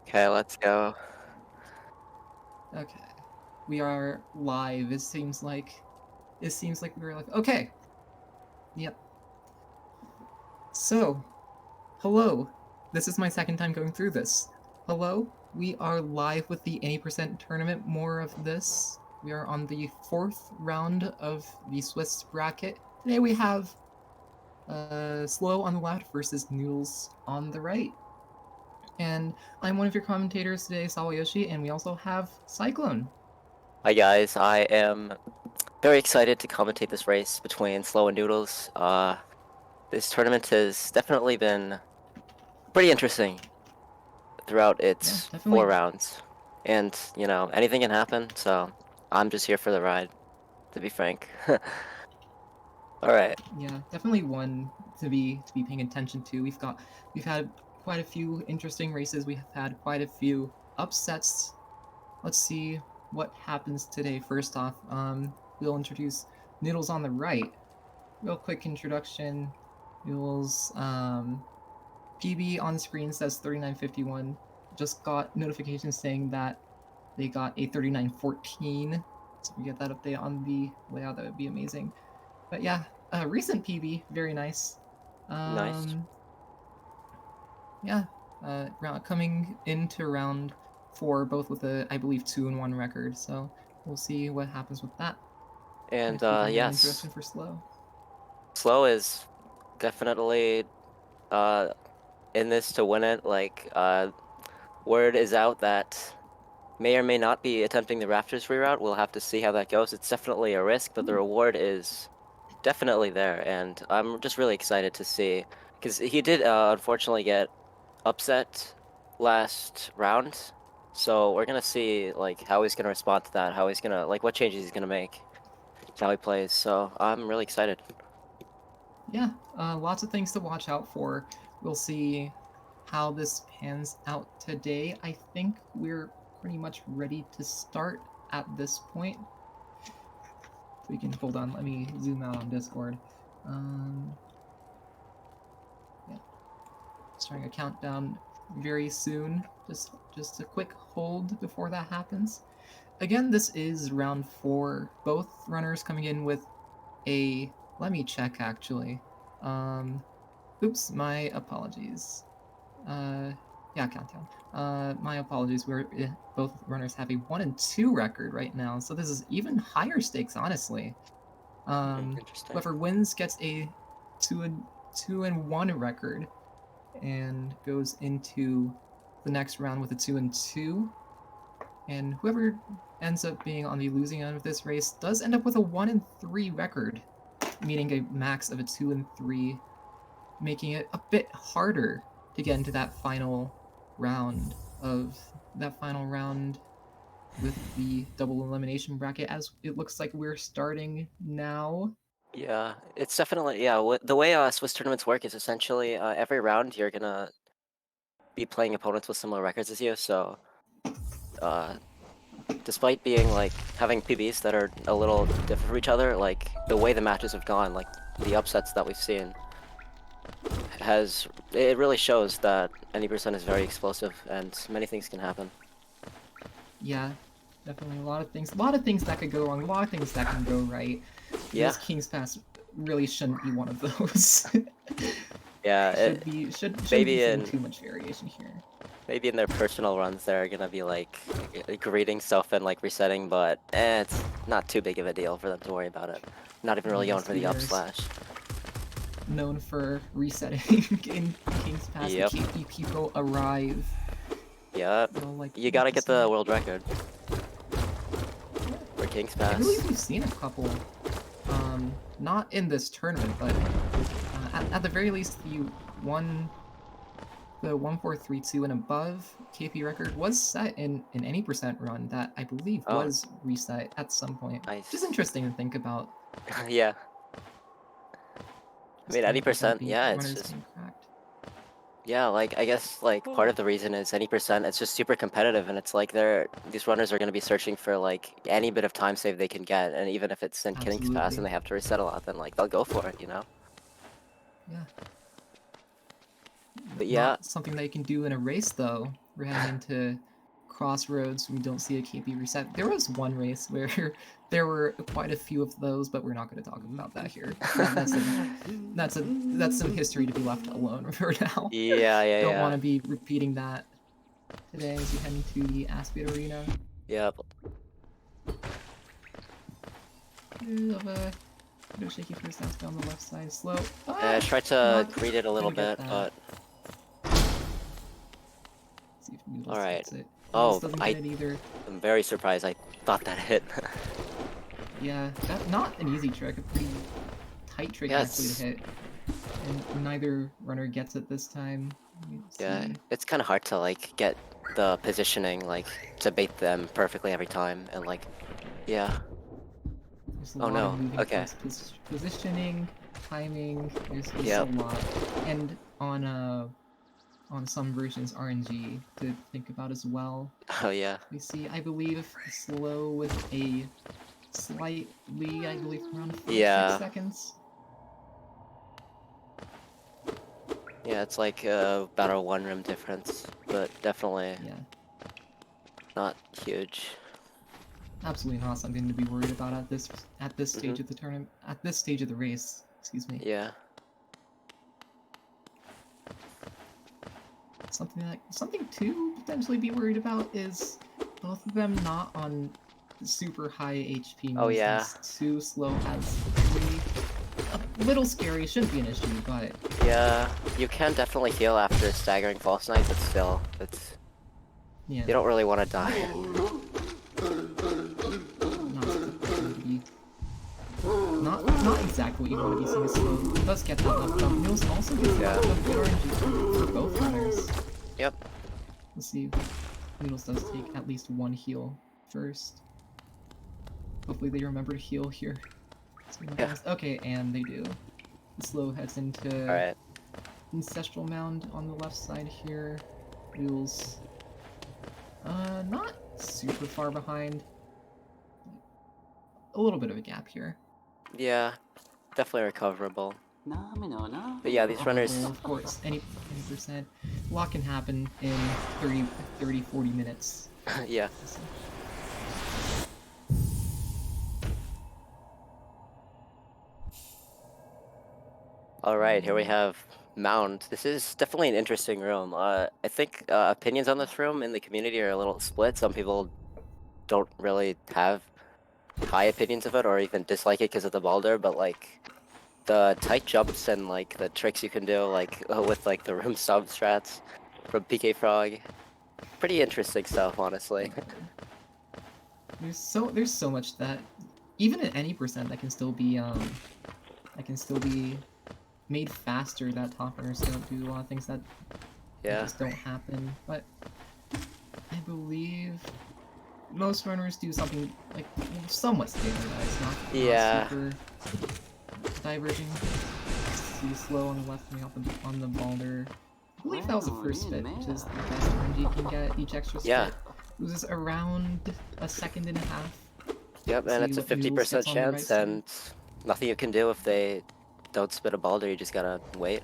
Okay, let's go. Okay. We are live. It seems like we were like okay. Yep. So, hello. This is my second time going through this. Hello. We are live with the 80% tournament. More of this. We are on the fourth round of the Swiss bracket. Today we have Slow on the left versus Noodles on the right. And I'm one of your commentators today, Sawayoshi, and we also have Cyclone. Hi guys, I am very excited to commentate this race between Slow and Noodles. This tournament has definitely been pretty interesting throughout Yeah, its four definitely. rounds. And, anything can happen, so I'm just here for the ride, to be frank. Alright, Yeah, definitely one to be paying attention to. We've had quite a few interesting races. We have had quite a few upsets. Let's see what happens today. First off, we'll introduce Noodles on the right. Real quick introduction. Noodles PB on screen says 3951. Just got notification saying that they got a 3914. So if we get that update on the layout, that would be amazing. But yeah, recent PB, very nice. nice. Um, yeah, coming into round four, both with a, I believe, 2-1 record. So we'll see what happens with that. And, If we can get an yes, introduction for Slow. Slow is definitely, uh, in this to win it. Word is out that may or may not be attempting the Raptors reroute. We'll have to see how that goes. It's definitely a risk, but the Ooh. reward is definitely there, and I'm just really excited to see because he did unfortunately get upset last round. So we're gonna see like how he's gonna respond to that, how he's gonna like what changes he's gonna make, how he plays. So I'm really excited. Yeah, lots of things to watch out for. We'll see how this pans out today. I think we're pretty much ready to start at this point. So we can hold on. Let me zoom out on Discord. Um, yeah, starting a countdown very soon. Just a quick hold before that happens. Again, this is round four. Both runners coming in with a. Let me check actually. Oops, my apologies. Uh, yeah, countdown. My apologies. Both runners have a 1-2 record right now, so this is even higher stakes, honestly. Interesting. Whoever wins gets a two and one record and goes into the next round with a 2-2. And whoever ends up being on the losing end of this race does end up with a 1-3 record, meaning a max of a 2-3, making it a bit harder to get into round of that final round with the double elimination bracket, as it looks like we're starting now. Yeah, it's definitely the way Swiss tournaments work is essentially every round you're gonna be playing opponents with similar records as you. So uh, despite being like having PBs that are a little different from each other, like the way the matches have gone, like the upsets that we've seen, it really shows that any percent is very explosive and many things can happen. Yeah, definitely a lot of things that could go wrong, a lot of things that can go right. Yeah, This King's Pass really shouldn't be one of those. yeah. Shouldn't be Maybe seeing in too much variation here. maybe in their personal runs they're gonna be like greeting stuff and like resetting, but it's not too big of a deal for them to worry about it. Not even really Yeah, going these for two the up winners slash. known for resetting in King's Pass. The Yep. KP people arrive. Yep. They'll You like gotta to get see the it. world record Yeah. for King's I believe Pass. we've seen a couple, not in this tournament, but at the very least, the 1432 and above KP record was set in an any percent run that I believe Oh, was reset at some point. Which is nice. interesting to think about, Yeah. I just mean, to any think about percent, the yeah, it's runners just being cracked. yeah, like I guess like part of the reason is any percent. It's just super competitive, and it's like these runners are gonna be searching for like any bit of time save they can get, and even if it's in King's Pass and Absolutely. they have to reset a lot, then like they'll go for it, you know. Yeah. But yeah, Not something that you can do in a race, though. We're heading into Crossroads. We don't see a KP reset. There was one race where there were quite a few of those, but we're not going to talk about that here. That's some history to be left alone for now. Yeah. Don't want to be repeating that today as we head into the Aspid Arena. Yep. Of a shaky first bounce down the left side, slow. I tried to read it a little bit, but see if Noodles alright. gets it. Oh, Doesn't get it either. I'm very surprised. I thought that hit. Yeah, that's not an easy trick. A pretty tight trick actually to hit, and neither runner gets it this time. Yeah, it's kind of hard to like get the positioning like to bait them perfectly every time, and like, yeah. There's a Oh lot no. of moving Okay. parts, positioning, timing. There's Yep. a lot, and on some versions RNG to think about as well. Oh yeah. We see, I believe, slow with a slight lead, I believe around 6 seconds. Yeah, it's like about a 1 rim difference, but definitely not huge. Absolutely not something to be worried about at this stage of the tournament, at this stage of the race. Excuse me. Yeah. Something to potentially be worried about is both of them not on super high HP. Oh yeah. Too slow has 3. A little scary. Shouldn't be an issue, but yeah, you can definitely heal after staggering false knight, but still, it's you don't really want to die. Not exactly what you want to be seeing. Slow. It does get that left jump. Noodles also gets a lot of good RNG for both runners. Yep. Let's see. Noodles does take at least 1 heal first. Hopefully they remember to heal here. Okay, and they do. The slow heads into Ancestral Mound on the left side here. Noodles not super far behind. A little bit of a gap here. Yeah, definitely recoverable. But yeah, these runners... Of course, any percent. A lot can happen in 30, 40 minutes. yeah. Alright, here we have Mound. This is definitely an interesting room. I think opinions on this room in the community are a little split. Some people don't really have high opinions of it or even dislike it because of the boulder, but like the tight jumps and like the tricks you can do like with like the room sub strats from PK Frog, pretty interesting stuff, honestly. There's so much that even at any percent that can still be made faster, that top runners don't do a lot of things that just don't happen. But I believe most runners do something like somewhat standardized, not super diverging. See slow on the left and on the boulder. I believe that was the first spit, which is the best RNG you can get. Each extra spit loses around 1.5 seconds. Yep, and it's a 50% chance, and nothing you can do if they don't spit a boulder. You just gotta wait.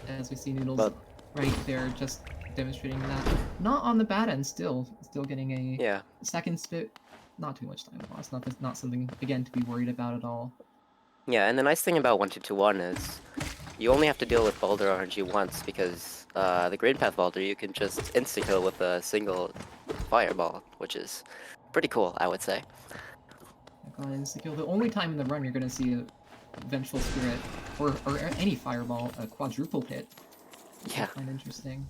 As we see Noodles right there, just demonstrating that. Not on the bad end, still getting a second spit. Not too much time lost. Not something again to be worried about at all. Yeah, and the nice thing about 1-2-2-1 is you only have to deal with boulder RNG once, because the green path boulder you can just insta-kill with a single fireball, which is pretty cool, I would say. Insta-kill. The only time in the run you're gonna see a Vengeful Spirit or any fireball, a quadruple hit. Yeah. I find interesting.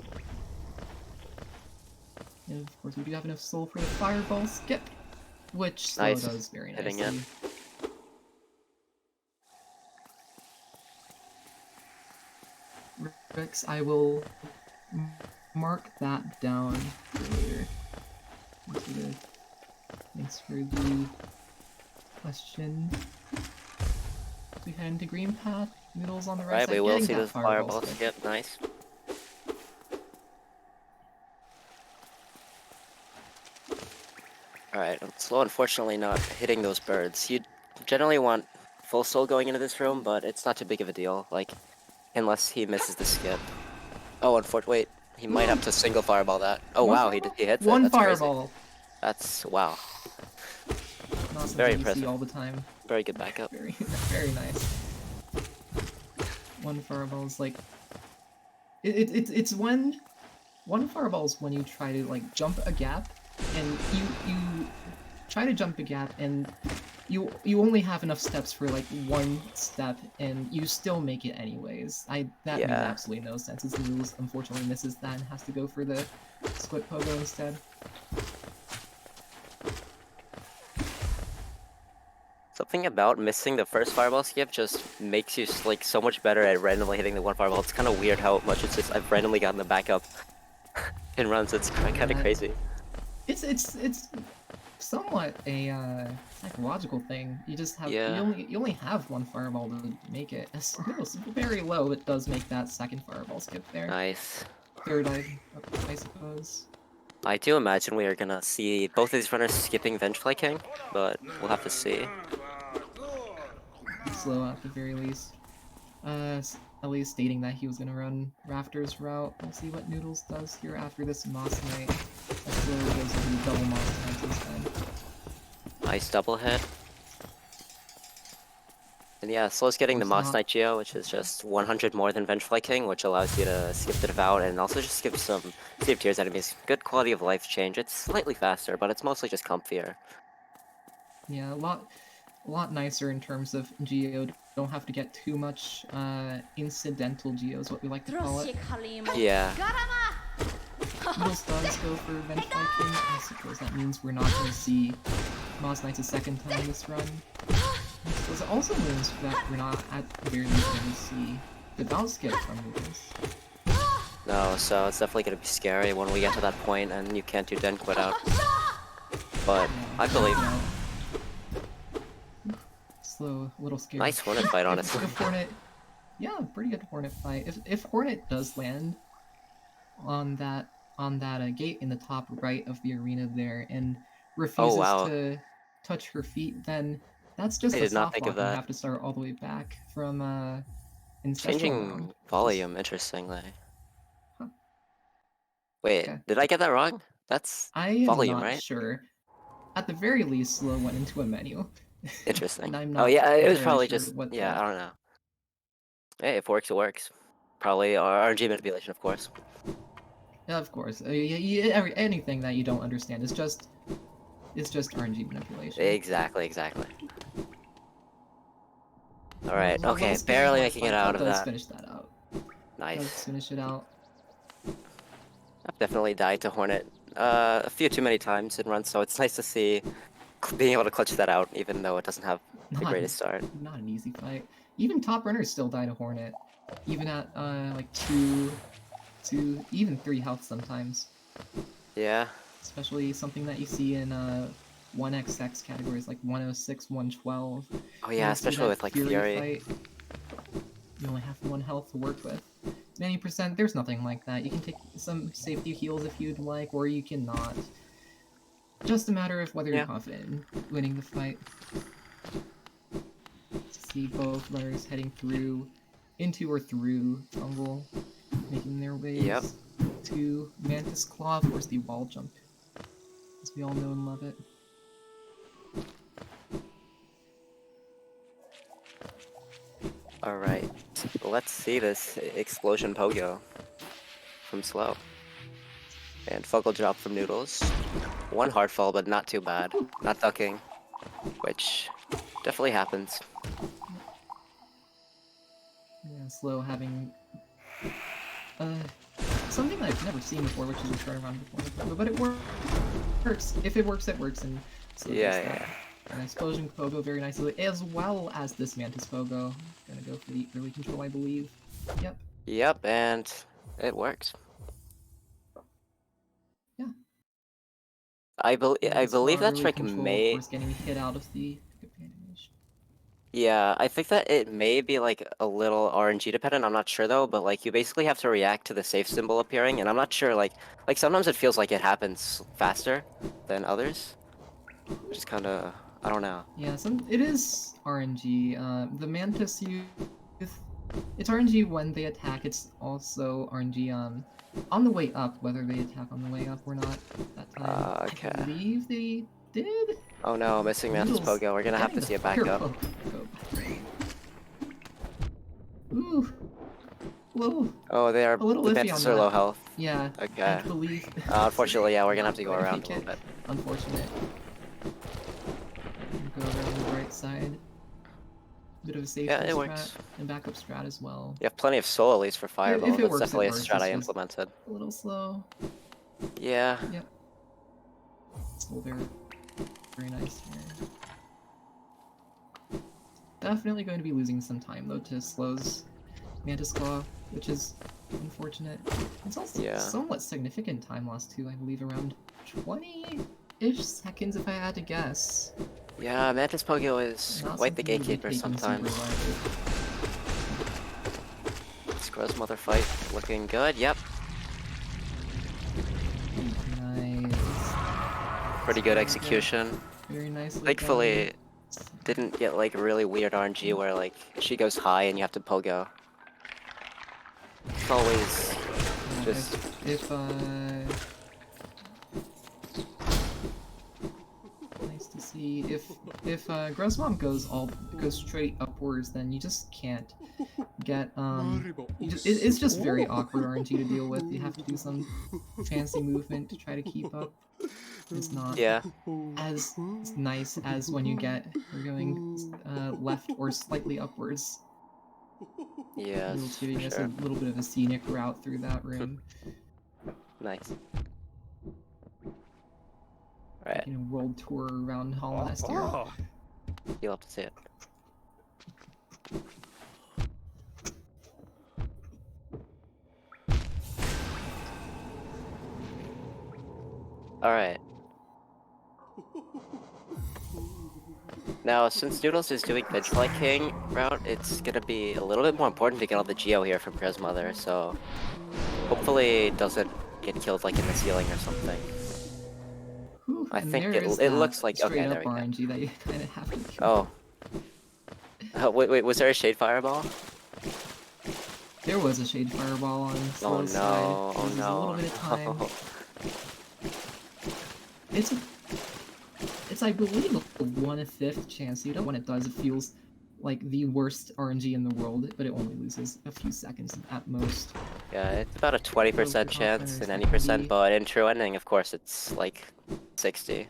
And of course we do have enough soul for the fireball skip, which Slow does very nicely. Rex, I will mark that down for later. Thanks for the question. We head into green path, Noodles on the right side. We will see those fireballs. Yep, nice. Alright, Slow unfortunately not hitting those birds. You generally want full soul going into this room, but it's not too big of a deal, like, unless he misses the skip. Oh, wait. He might have to single fireball that. Oh One wow, fireball? he hits it. One That's crazy. fireball! That's wow. Not Very something you see impressive. all the time. Very good backup. Very, very nice. One fireball is like... It's when... One fireball is when you try to, like, jump a gap, and you try to jump a gap, and you only have enough steps for, like, one step, and you still make it anyways. That made Yeah. absolutely no sense, as Noodles unfortunately misses that and has to go for the split pogo instead. Something about missing the first fireball skip just makes you like so much better at randomly hitting the one fireball. It's kind of weird how much it's just I've randomly gotten the backup in runs. It's kind of Yeah, crazy. it's somewhat a psychological thing. You just have Yeah. you only have one fireball to make it. It's very low, but does make that second fireball skip there. Nice. Third, I suppose. I do imagine we are gonna see both of these runners skipping Vengefly King, but we'll have to see. Slow at the very least. At least stating that he was gonna run Raptor's route. We'll see what Noodles does here after this Moss Knight. Slow goes into double Moss Knights instead. Nice double hit. And yeah, Slow's getting the Moss Knight Geo, which is just 100 more than Vengefly King, which allows you to skip the Devout and also just skip some save tiers enemies. Good quality of life change. It's slightly faster, but it's mostly just comfier. Yeah, a lot nicer in terms of Geo. Don't have to get too much incidental Geos, what we like to call it. Yeah. Noodles does go for Vengefly King. I suppose that means we're not going to see Moss Knights a second time this run. I suppose it also means that we're not at the very least going to see the bounce skip from Noodles. No, so it's definitely going to be scary when we get to that point and you can't do Den Quit out. But I believe. Slow, a little scary. Nice Hornet fight, honestly. If Hornet, yeah, pretty good Hornet fight. If Hornet does land on that gate in the top right of the arena there and refuses to touch her feet, then that's just a soft lock and you have to start all the way back from Ancestral Changing round. volume, interestingly. Huh. Wait, did I get that wrong? That's volume, right? Sure. At the very least, Slow went into a menu. Interesting. And I'm not yeah, it was probably sure just yeah, I don't know. Hey, if it works, it works. Probably RNG manipulation, of course. Yeah, of course. Anything that you don't understand is just RNG manipulation. Exactly. All right. Okay, barely making it out of that. Let's finish that out. Nice. Let's finish it out. I've definitely died to Hornet a few too many times in runs, so it's nice to see being able to clutch that out, even though it doesn't have the greatest start. Not an easy fight. Even top runners still die to Hornet, even at like 2, even 3 health sometimes. Yeah. Especially something that you see in 1xx categories like 106, 112. Oh yeah, especially with like Fury. Fight, you only have 1 health to work with. 90%, there's nothing like that. You can take some safety heals if you'd like, or you cannot. Just a matter of whether you're confident in winning the fight. See both runners heading through, into or through Jungle, making their ways to Mantis Claw, of course the wall jump, as we all know and love it. Alright, let's see this explosion pogo from Slow. And Focal drop from Noodles. 1 hard fall, but not too bad. Not ducking, which definitely happens. Yeah, Slow having something that I've never seen before, which is a turn around before, but it works. If it works, it works, and so yeah. An explosion pogo very nicely, as well as this Mantis pogo. Gonna go for the early control, I believe. Yep, and it works. Yeah. I believe that trick may... Of course, getting hit out of the animation. Yeah, I think that it may be like a little RNG dependent, I'm not sure though, but like you basically have to react to the safe symbol appearing, and I'm not sure, like sometimes it feels like it happens faster than others. Which is kinda, I don't know. Yeah, it is RNG. The Mantis Youth It's RNG when they attack. It's also RNG on the way up, whether they attack on the way up or not. That time, Okay. I believe they did. Oh no, missing Mantis Noodles Pogo. We're gonna have to getting see the it back up. fireball go. Ooh, Oh, they are. a little The iffy on Mantis are that. low health. Yeah, I Okay. believe. Unfortunately, yeah, we're gonna have not to go going to around a make little it. bit. Unfortunate. Go around the right side. Bit of a safety Yeah, it strat works. and backup strat as well. You have plenty of soul at least for Fireball. If it That's works, it definitely a works. strat It's I just implemented. a little slow. Yeah. Yep. Still very nice here. Definitely going to be losing some time though to Slow's Mantis Claw, which is unfortunate. It's also somewhat significant time loss too, I believe around 20-ish seconds if I had to guess. Yeah, Mantis Pogo is Not quite the something to be gatekeeper taken sometimes. super lightly. Scrub's Mother fight looking good. Yep. Nice. Pretty good execution. Very nicely Thankfully, done. didn't get like really weird RNG where like she goes high and you have to Pogo. It's always just if nice to see. If Grossmom goes straight upwards, then you just can't get it's just very awkward RNG to deal with. You have to do some fancy movement to try to keep up. It's not as nice as when you're going left or slightly upwards. yes, Noodles giving us a little bit of a scenic route through that room. Nice. Alright. Taking a world tour around Hall Nest here. You'll have to see it. Alright. Now, since Noodles is doing Vengefly King route, it's gonna be a little bit more important to get all the Geo here from Grez Mother, so hopefully it doesn't get killed like in the ceiling or something. Whew, I think it looks like okay, there we go. RNG that you kind of have to kill. Oh. Wait, was there a Shade Fireball? There was a Shade Fireball on Slow's side. Oh no, a little bit of time. It's I believe a 1/5 chance. Even when it does, it feels like the worst RNG in the world, but it only loses a few seconds at most. Yeah, it's about a 20% chance in any percent, but in true ending, of course, it's like 60.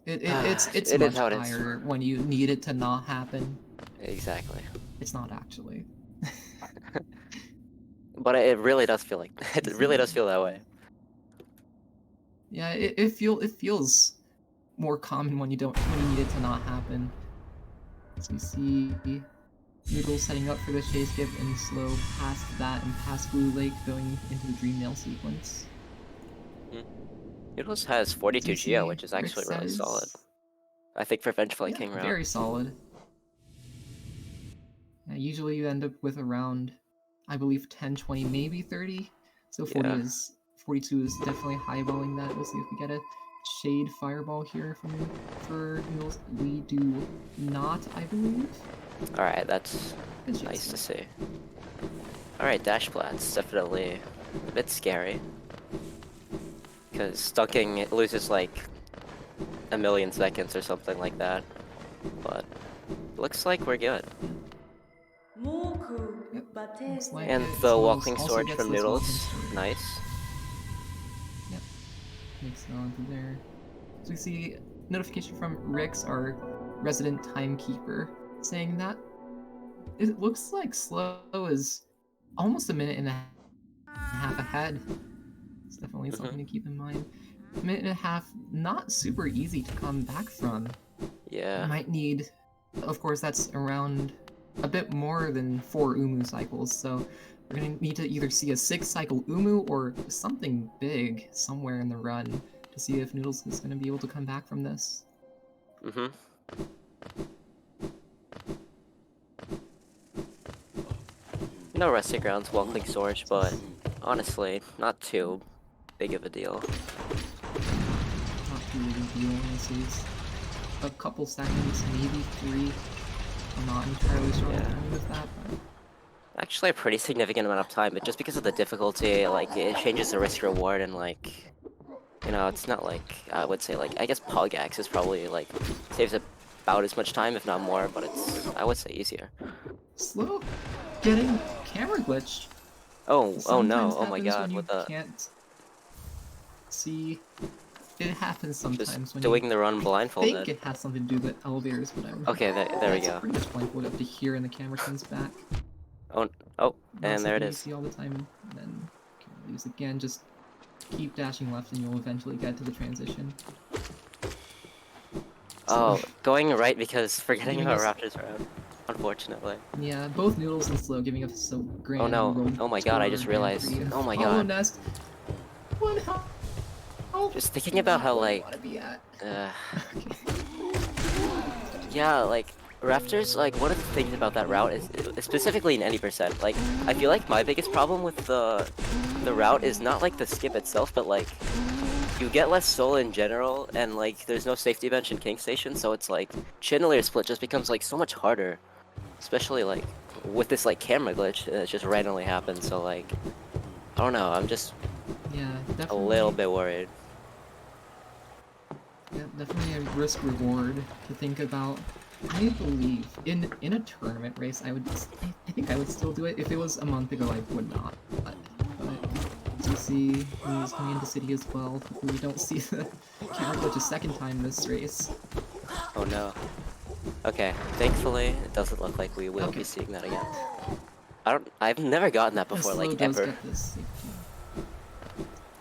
It's much higher when you need it to not happen. Exactly. It's not actually. But it really does feel like it really does feel that way. Yeah, it feels more common when you need it to not happen. So you see Noodles setting up for the Chase Gift and Slow past that and past Blue Lake going into the Dream Nail sequence. Noodles has 42 Geo, which is actually really solid. I think for Vengefly King route. Very solid. Yeah, usually you end up with around, I believe, 10, 20, maybe 30. So 42 is definitely highballing that. We'll see if we get a Shade Fireball here for Noodles. We do not, I believe. Alright, that's nice to see. Alright, Dash Plat's definitely a bit scary. Because stunking, it loses like a million seconds or something like that. But looks like we're good. Like and the Walking Sword from Noodles. Nice. Yep. Makes it onto there. So we see notification from Rix, our resident timekeeper, saying that it looks like Slow is almost a minute and a half ahead. It's definitely something to keep in mind. A minute and a half, not super easy to come back from. Yeah. You might need, of course, that's around a bit more than 4 Umu cycles, so we're gonna need to either see a 6-cycle Umu or something big somewhere in the run to see if Noodles is gonna be able to come back from this. No Rusty Grounds, Walking Storage, but honestly, not too big of a deal. Not too big of a deal, this is a couple seconds, maybe 3. I'm not entirely sure Yeah. what to do with that, but Actually, a pretty significant amount of time, but just because of the difficulty, like it changes the risk reward and like, you know, it's not like I would say like I guess Pog Axe is probably like saves about as much time, if not more, but it's I would say easier. slow getting camera glitched. Oh no! Sometimes Oh my happens when God! you What the? can't see. It happens Just sometimes when you doing the run think blindfolded. it has something to do with elevators, but Okay, there yeah, we it's go. pretty much blindfolded up to here, and the camera comes back. Oh oh, Not and there it something you is. see all the time, and then camera leaves again. Just keep dashing left, and you'll eventually get to the transition. So, Oh, going right because forgetting giving about us, Raptors Road. Unfortunately. yeah, both Noodles and Slow giving us a Oh grand no! road Oh my God! I tour just Grand realized. Prix and Oh my Hollow God! Nest. One health. Just thinking about Not how where I like, want to be at. uh, Okay. yeah, like Raptors. Like one of the things about that route is specifically in any percent. Like I feel like my biggest problem with the route is not like the skip itself, but like you get less soul in general, and like there's no safety bench in King Station, so it's like chandelier split just becomes like so much harder, especially like with this like camera glitch. It just randomly happens, so like I don't know. I'm just Yeah, a little definitely. bit worried. Yeah, definitely a risk reward to think about. I believe in a tournament race, I think I would still do it. If it was a month ago, I would not. But as we see Noodles coming into city as well, hopefully we don't see the camera glitch a second time this race. Oh no. Okay, thankfully it doesn't look like we will be Okay, seeing that again. I've never gotten that and before, Slow like does ever. get this safety.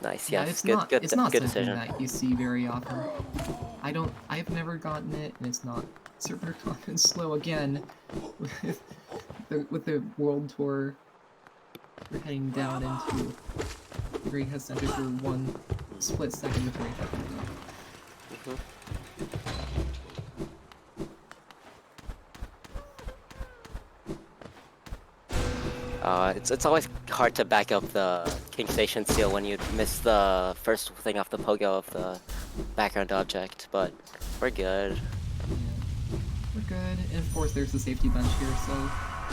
Nice, Yeah, yes, good, good, it's not good something decision. that you see very often. I've never gotten it, and it's not super common. Slow again with the world tour. We're heading down into the Great Head Center for one split second before we have to go. Mhm. It's always hard to back up the King Station seal when you miss the first thing off the pogo of the background object, but we're good. Yeah, we're good. And of course, there's the safety bench here, so not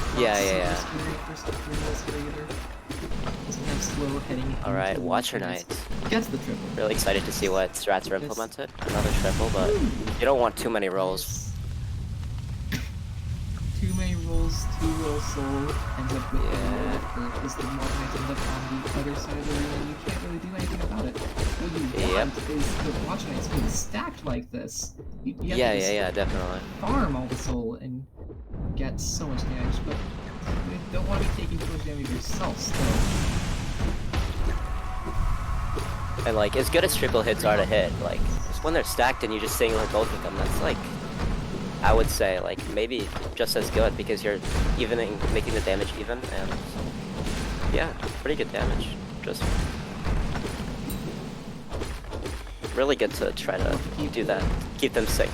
super Yeah. scary for Noodles here either. So we have Slow heading All right, into the Watcher Watcher Knight. Gets the triple. Really excited to see what strats are Gets implemented. Another triple, but you don't want too many rolls. nice. Too many rolls, too little soul ends up with a little bit hurt as the Watcher Knights end up on the other side of the room, and you can't really do anything about it. What you want is the Watcher Knights being stacked like this. You have to just Yeah, definitely. farm all the soul and get so much damage, but you don't want to be taking too much damage yourself still. And like, as good as triple hits are to hit, like, just when they're stacked and you just single hit both of them, that's like, I would say, like, maybe just as good because you're evening, making the damage even, and yeah, pretty good damage. Just really good to try to do that, keep them synced.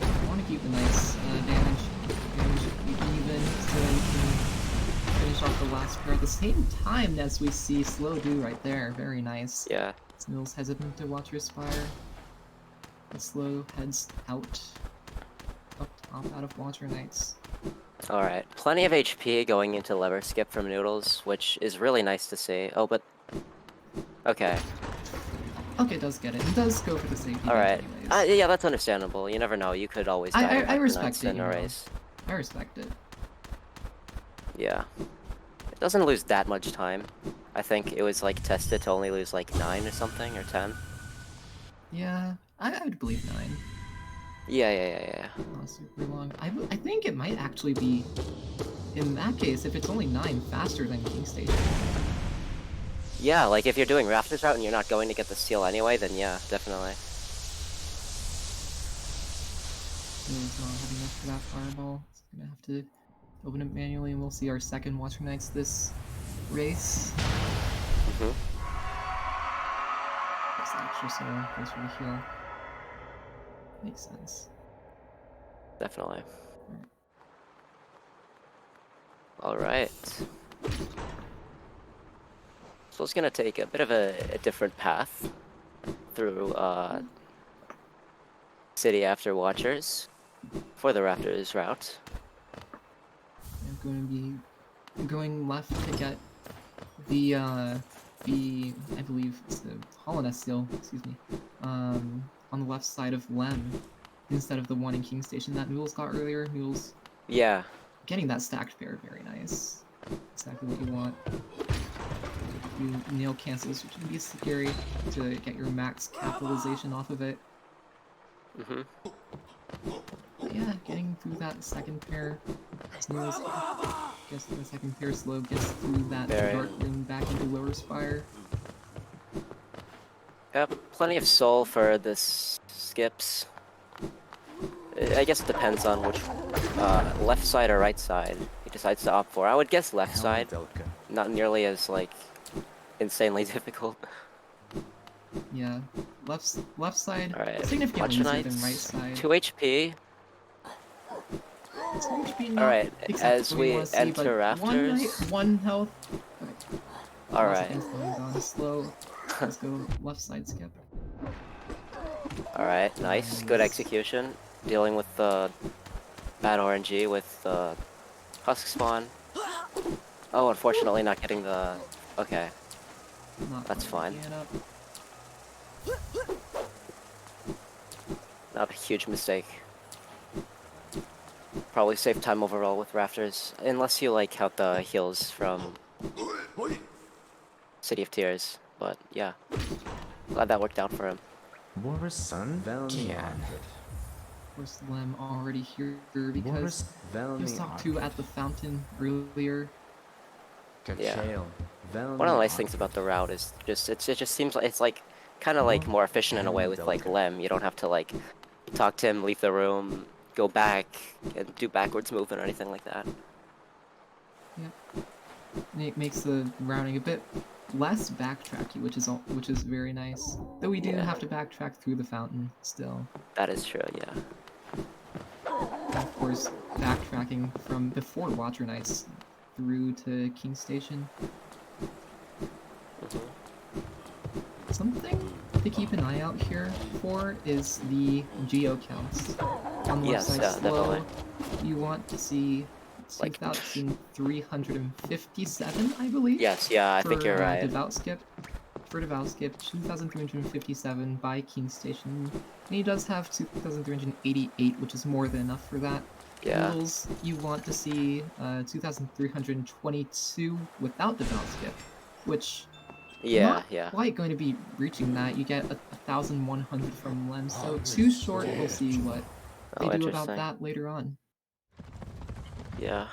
I want to keep the nice damage even so you can finish off the last pair at the same time as we see Slow do right there. Very nice. Yeah. Snill's hesitant to watch her Spire. The Slow heads out. Up top out of Watcher Knights. Alright, plenty of HP going into lever skip from Noodles, which is really nice to see. Oh, but... Okay. Okay, does get it. It does go for the safety Alright. anyways. Yeah, that's understandable. You never know. You could always die I to Raptor respect Knights it, in you a know. race. I respect it. Yeah. It doesn't lose that much time. I think it was like tested to only lose like 9 or something, or 10. Yeah, I would believe 9. Yeah. Not super long. I think it might actually be, in that case, if it's only 9, faster than King Station. Yeah, like if you're doing Raptors route and you're not going to get the seal anyway, then yeah, definitely. It's not having enough for that fireball. It's gonna have to open it manually, and we'll see our second Watcher Knights this race. Mm-hmm. That's the extra soul, goes for the heal. Makes sense. Definitely. Alright. Alright. So it's gonna take a bit of a different path through City after Watchers. for the Raptors route. I'm going to be going left to get the I believe it's the Holodeck Seal, excuse me, on the left side of Lem instead of the one in King Station that Noodles got earlier. Noodles Yeah. getting that stacked pair, very nice. Exactly what you want. You nail cancels, which can be scary to get your max capitalization off of it. Mm-hmm. But yeah, getting through that second pair. Noodles gets the second pair slow, gets through that dark room back into lower spire. Yep, plenty of soul for this skips. I guess it depends on which left side or right side he decides to opt for. I would guess left side. Not nearly as like insanely difficult. Yeah, left side Alright, significantly Watcher easier than right Knights, side. 2 HP. 2 HP not Alright, exactly as what you we want to see, enter but one Rafters. knight, 1 health. Okay. Alright. Gone slow. Let's go left side skip. Alright, nice. Good execution. Dealing with the bad RNG with the Husk spawn. Oh, unfortunately not getting the... Okay, that's fine. Not a huge mistake. Probably save time overall with Rafters. Unless you like count the heals from City of Tears. But yeah, glad that worked out for him. Boris' son? Velmian. Of course, Lem already here because he was talked to at the fountain earlier. Yeah. One of the nice things about the route is just it just seems like it's like kind of like more efficient in a way with like Lem. You don't have to like talk to him, leave the room, go back, and do backwards movement or anything like that. Yep. And it makes the routing a bit less backtracky, which is very nice. Though we do have to backtrack through the fountain still. That is true, yeah. And of course, backtracking from before Watcher Knights through to King Station. Something to keep an eye out here for is the geo counts. On the left side slow, definitely. You want to see like 2,357, I believe. Yes, yeah, I think you're right. Devout skip. For Devout skip, 2,357 by King Station. And he does have 2,388, which is more than enough for that. Yeah. Noodles, you want to see 2,322 without Devout skip, which not quite going to be reaching that. You get 1,100 from Lem, so too short. We'll see what they do about that later on. Yeah.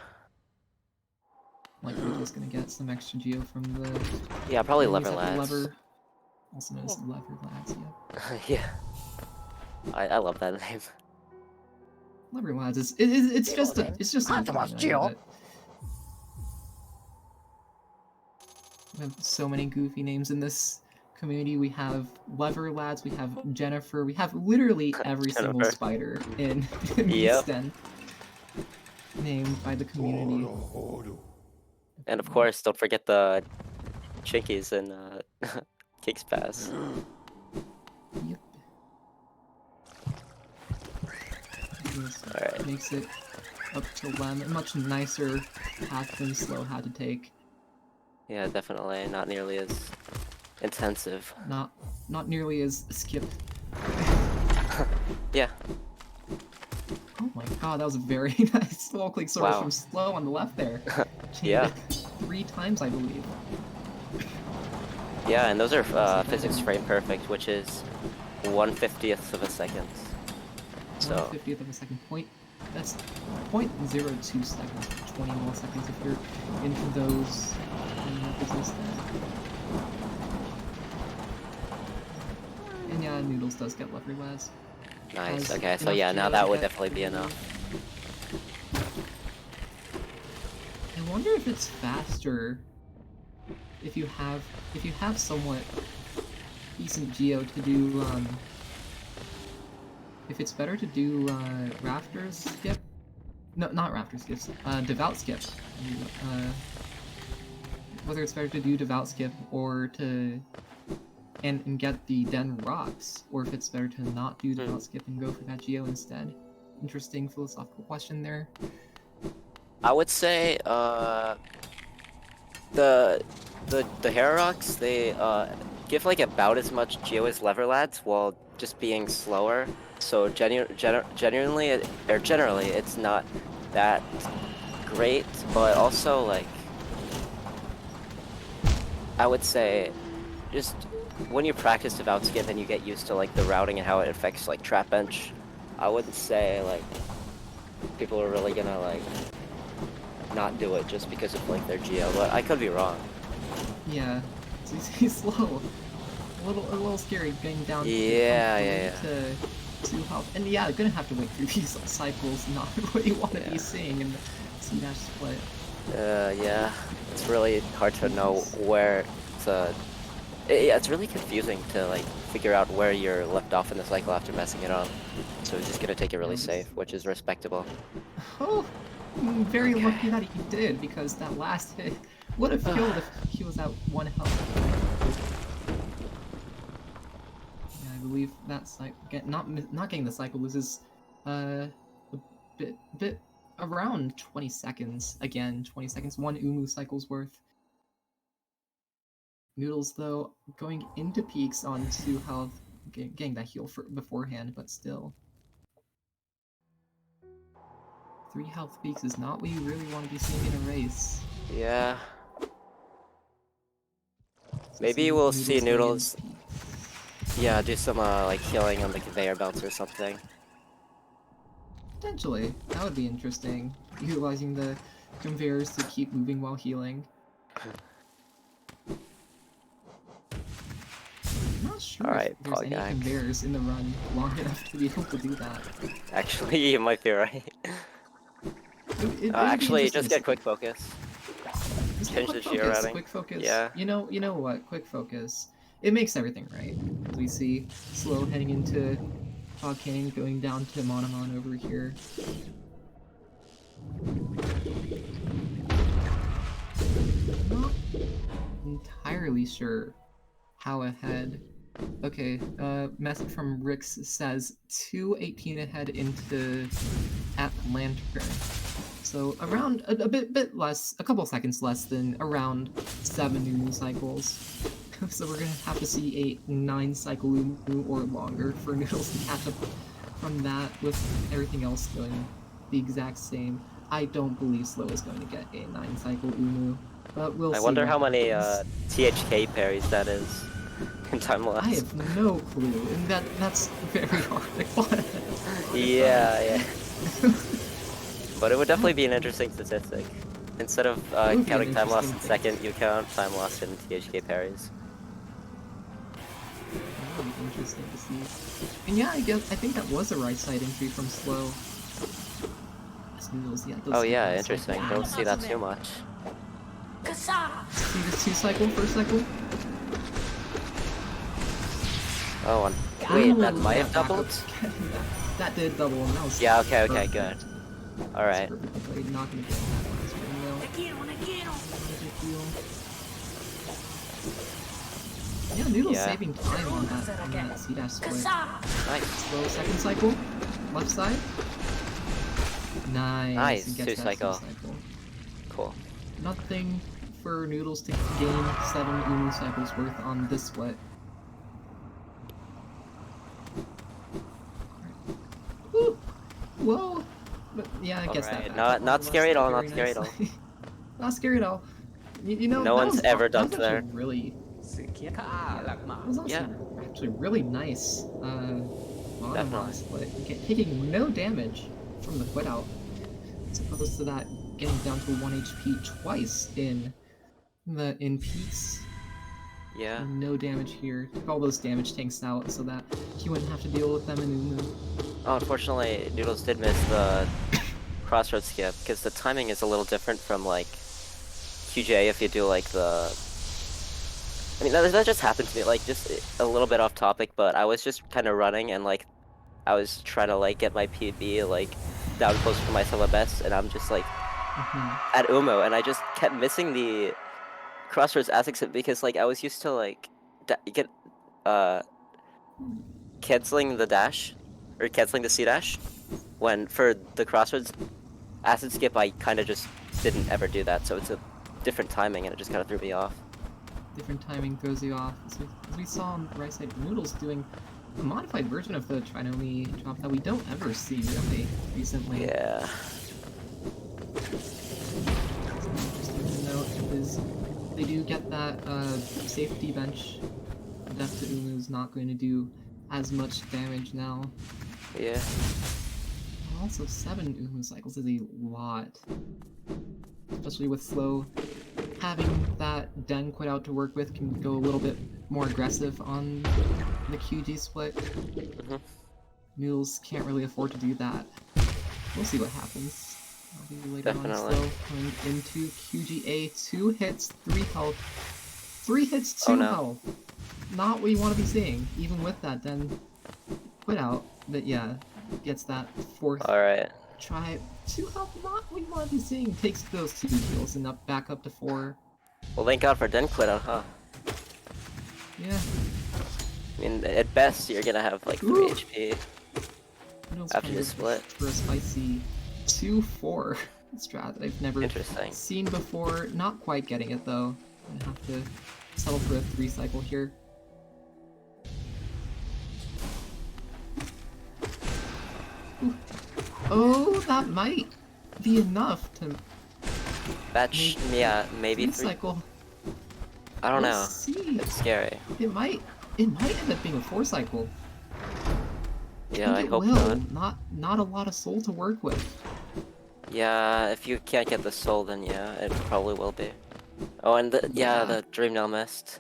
Like we're just gonna get some extra geo from the... Yeah, probably Lever Lads. Also known as Lever Lads, yeah. I love that name. Lever Lads is it's just a geo. We have so many goofy names in this community. We have Lever Lads, we have Jennifer, we have literally every single spider in East End named by the community. And of course, don't forget the Chinkies and Kicks Pass. Yep. Alright. Makes it up to Lem a much nicer path than Slow had to take. Yeah, definitely. Not nearly as intensive. Not nearly as skip. Yeah. Oh my god, that was a very nice slow click source from Slow on the left there. Yeah. 3 times, I believe. Yeah, and those are physics frame perfect, which is 1/50th of a second. So 1/50th of a second. That's 0.02 seconds, 20 milliseconds if you're into those physics there. And yeah, Noodles does get Lever Lads. Nice. Okay, so yeah, now that would definitely be enough. I wonder if it's faster if you have somewhat decent geo to do if it's better to do Rafters skip. No, not Rafters skips. Devout skip. Whether it's better to do Devout skip or to and get the Den Rocks, or if it's better to not do Devout skip and go for that geo instead. interesting philosophical question there. I would say the Hero Rocks, they give like about as much geo as Lever Lads while just being slower. So generally it's not that great, but also like I would say just when you practice Devout Skip and you get used to like the routing and how it affects like trap bench, I wouldn't say like people are really gonna like not do it just because of like their geo, but I could be wrong. Yeah, he's slow. A little scary getting down Yeah. to 2 health. And yeah, gonna have to wait through these cycles, not what you want to be seeing in the C-dash split. Yeah, it's really hard to know where to. Yeah, it's really confusing to like figure out where you're left off in the cycle after messing it up. So he's just gonna take it really safe, which is respectable. Oh, very Okay. lucky that he did, because that last hit would have killed if he was at 1 health. Yeah, I believe that not getting the cycle loses a bit around 20 seconds. Again, 20 seconds, 1 Umu cycle's worth. Noodles, though, going into peaks on 2 health, getting that heal beforehand, but still. 3 health peaks is not what you really want to be seeing in a race. Yeah. So Maybe we'll see going into Noodles. peaks. Yeah, do some like healing on the conveyor belts or something. Potentially, that would be interesting. Utilizing the conveyors to keep moving while healing. I'm not sure Alright, if there's any Pogak. conveyors in the run long enough to be able to do that. Actually, you might be right. It would be Actually, interesting just to get see. quick focus. Just Change the geo routing. quick focus. Yeah. You know what? Quick focus. It makes everything right. As we see, slow heading into Fog Canyon, going down to Monomon over here. Not entirely sure how ahead. Okay, message from Rix says 2:18 ahead into at Lantern. So around a bit less, a couple seconds less than around 7 Umu cycles. So we're gonna have to see a 9 cycle Umu or longer for Noodles to catch up from that, with everything else going the exact same. I don't believe Slow is going to get a 9 cycle Umu, but we'll see. I wonder how many happens. THK parries that is in time I lapse. have no clue, and that's very hard. Yeah. But it would definitely be an interesting statistic. Instead of It would be an counting time loss in interesting second, you count time lost in THK parries. That would be interesting to see. And yeah, I think that was a right side entry from Slow. Noodles, yeah, Oh yeah, interesting. Don't see that too much. See this 2 cycle, first cycle? Oh, wait, that Ooh, might yeah, have doubled? that did double, and that was Yeah, okay, perfect. good. Alright. Perfectly played. Not gonna get that last one, though. Not a big deal. Yeah, Noodles saving time on that C-dash split. Nice. Slow second cycle, left side. Nice. Nice, He gets 2 that cycle. 2 cycle. Cool. Nothing for Noodles to gain 7 Umu cycles worth on this split. Woo! Whoa! But yeah, I guess Alright, that. not scary at all, not scary at all. Not scary at all. You know, No one's ever done that was there. actually really. That was actually really nice. Definitely. Split, taking no damage from the quit out, as opposed to that getting down to 1 HP twice in peaks. Yeah. No damage here. Took all those damage tanks out so that he wouldn't have to deal with them in Umu. Oh, unfortunately, Noodles did miss the crossroads skip, because the timing is a little different from, like, QJ if you do, like, the... I mean, that just happened to me, like, just a little bit off topic, but I was just kind of running, and, like, I was trying to, like, get my PB, like, down close to my solo best, and I'm just, like, at Umo, and I just kept missing the crossroads exit because, like, I was used to, like, canceling the dash, or canceling the C dash, when for the crossroads acid skip, I kind of just didn't ever do that, so it's a different timing and it just kind of threw me off. Different timing throws you off. As we saw on the right side, Noodles doing a modified version of the Trinomi drop that we don't ever see really recently. Yeah. Interesting to note is they do get that safety bench. Death to Umu's not going to do as much damage now. Yeah. Also, 7 Umu cycles is a lot. Especially with slow. Having that Den quit out to work with can go a little bit more aggressive on the QG split. Mhm. Noodles can't really afford to do that. We'll see what happens. I'll be later Definitely. on slow coming into QGA. 2 hits, 3 health. 3 hits, 2 Oh, no. health. Not what you want to be seeing. Even with that Den quit out. But yeah, gets that 4th Alright. try. 2 health, not what you want to be seeing. Takes those 2 heals and back up to 4. Well, thank God for Den quit out, huh? Yeah. I mean, at best, you're gonna have like 3 Ooh. HP. Noodles After trying the to split. for a spicy 2-4 strat that I've never Interesting. seen before. Not quite getting it though. Gonna have to settle for a 3 cycle here. Ooh. Oh, that might be enough to Yeah, maybe 3 3. cycle. I don't We'll know. see. It's scary. It might end up being a 4 cycle. Yeah, I think it hope will. not. Not a lot of soul to work with. Yeah, if you can't get the soul, then yeah, it probably will be. Oh, and Yeah. the Dream Nail missed.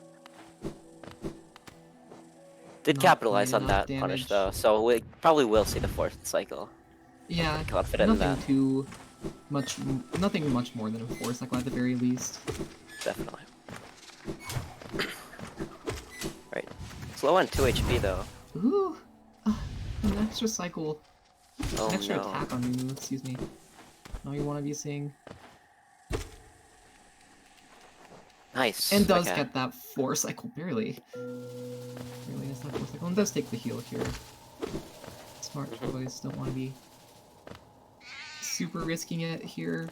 Did Not capitalize quite on enough that punish damage. though, so we probably will see the 4th cycle. Yeah, Pretty confident in nothing that. too much, nothing much more than a 4 cycle at the very least. Definitely. Right. Slow on 2 HP though. Ooh, an extra cycle, Oh an extra no. attack on Moo, excuse me. Now you want to be seeing, Nice. and does okay. get that 4 cycle barely. Barely gets that 4 cycle, and does take the heal here. Smart choice. Don't want to be super risking it here.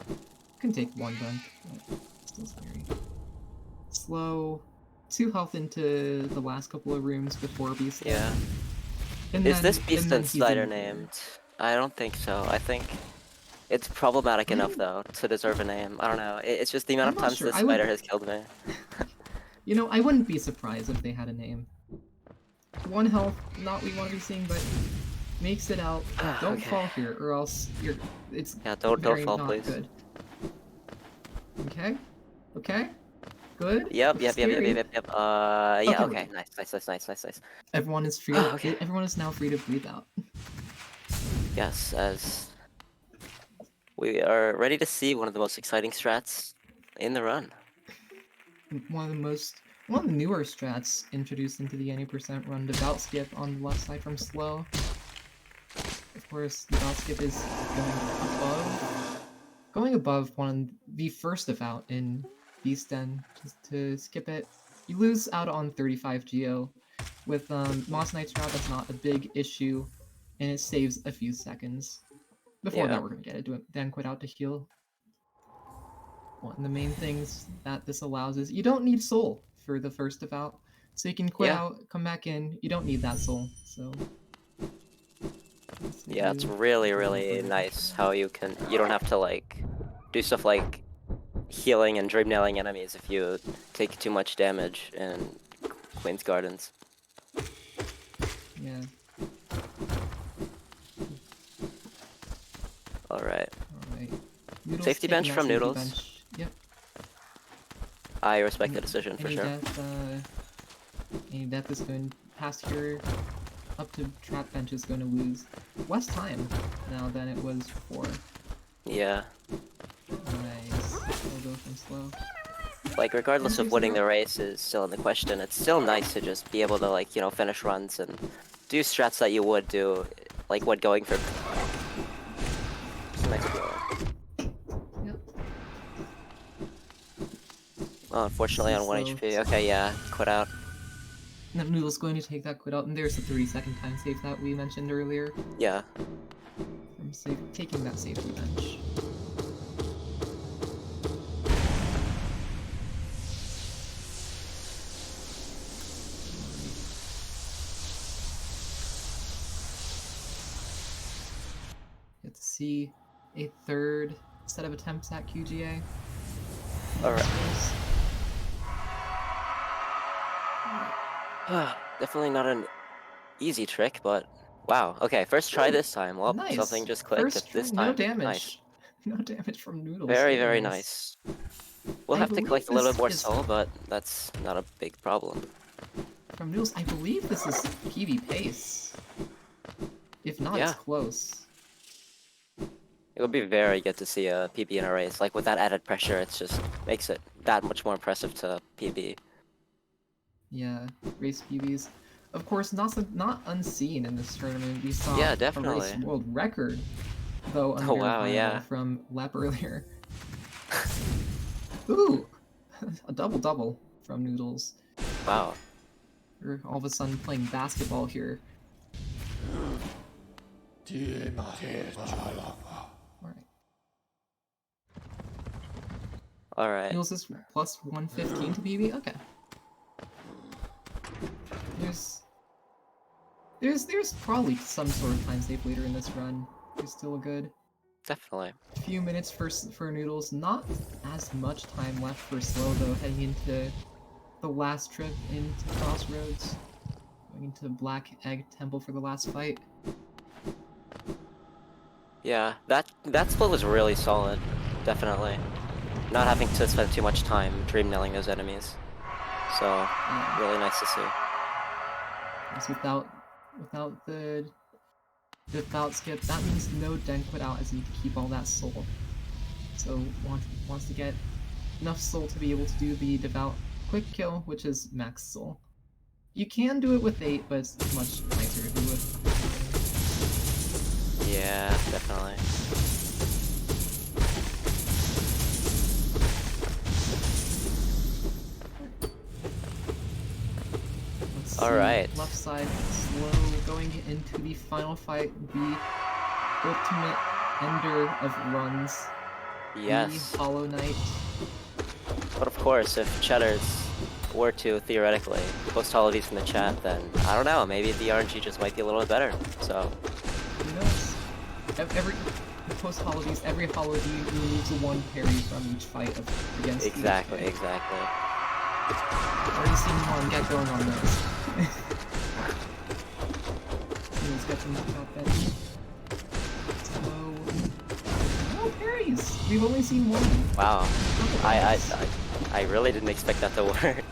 Can take 1 dunk, but still scary. Slow. 2 health into the last couple of rooms before Beast. Yeah. And Is then, this and Beast then and he's Snyder in here. named? I don't think so. I think it's problematic enough though to deserve a name. I don't know. It's just the amount I'm of not times sure. this I would, spider has killed me. you know, I wouldn't be surprised if they had a name. 1 health, not what you want to be seeing, but makes it out. Don't Okay. fall here, or else it's Yeah, don't very fall, not please. good. Okay, okay, good. Yep. Scary. Yeah. Okay, we're Okay. good. Nice. Everyone is free. Oh, okay. Everyone is now free to breathe out. Yes, as we are ready to see one of the most exciting strats in the run. One of the newer strats introduced into the any percent run, devout skip on the left side from slow. Of course, devout skip is going above the first devout in Beast Den. Just to skip it, you lose out on 35 geo. With Moss Knight's route, that's not a big issue, and it saves a few seconds. Before Yeah. that, we're gonna get it. Then quit out to heal. One of the main things that this allows is you don't need soul for the first devout, so you can quit Yeah. out, come back in. You don't need that soul, so. Yeah, it's really nice how you don't have to like do stuff like healing and dream nailing enemies if you take too much damage in Queen's Gardens. Yeah. Alright. Alright. Noodles Safety bench taking that from safety Noodles. bench. Yep. I respect the decision for Any sure. death is going past here. Up to trap bench is going to lose less time now than it was before. Yeah. Nice. We'll go from slow. Like, regardless of Saves winning the the race is still in the question, it's still nice to just be able to, like, you know, finish runs and do strats that you would do, like, when going for... It's nice to be able. Yep. Oh, unfortunately on 1 Slow. HP. Okay, yeah, quit out. Now Noodle's going to take that quit out, and there's the 30-second time save that we mentioned earlier. Yeah. From taking that safety bench. Get to see a third set of attempts at QGA. Alright. Definitely not an easy trick, but wow. Okay, first try this time. Well, Nice. something just clicked First this try, time. no damage. Nice. No damage from Noodles. Very, very nice. We'll I have to believe collect a little this bit more is- soul, but that's not a big problem. From Noodles, I believe this is PB pace. If not, Yeah. it's close. It would be very good to see a PB in a race. Like with that added pressure, it just makes it that much more impressive to PB. Yeah, race PBs. Of course, not unseen in this tournament. We saw Yeah, a race definitely. world record, though under Oh, wow, vinyl yeah. from lap earlier. Ooh, a double from Noodles. Wow. We're all of a sudden playing basketball here. Alright. Alright. Noodles is plus 115 to PB? Okay. There's probably some sort of time save later in this run. There's still a good Definitely. few minutes for Noodles. Not as much time left for Slow though, heading into the last trip into Crossroads. Going into Black Egg Temple for the last fight. Yeah, that split was really solid. Definitely. Not having to spend too much time dream nailing those enemies. So, Yeah. really nice to see. Because without the devout skip, that means no Denquit out as you need to keep all that soul. So wants to get enough soul to be able to do the devout quick kill, which is max soul. You can do it with 8, but it's much nicer to do with. Yeah, definitely. Let's All see, right. left side slow going into the final fight, the ultimate ender of runs. Yes. The Hollow Knight. But of course, if Cheddars were to theoretically post all of these in the chat, then I don't know, maybe the RNG just might be a little bit better. So, Who knows? Every post Hollow every Hollow D removes one parry from each fight against exactly, each. exactly. Already seen one get going on this. Let's get some top edge. Slow. No parries! We've only seen one. Wow. I really didn't expect that to work.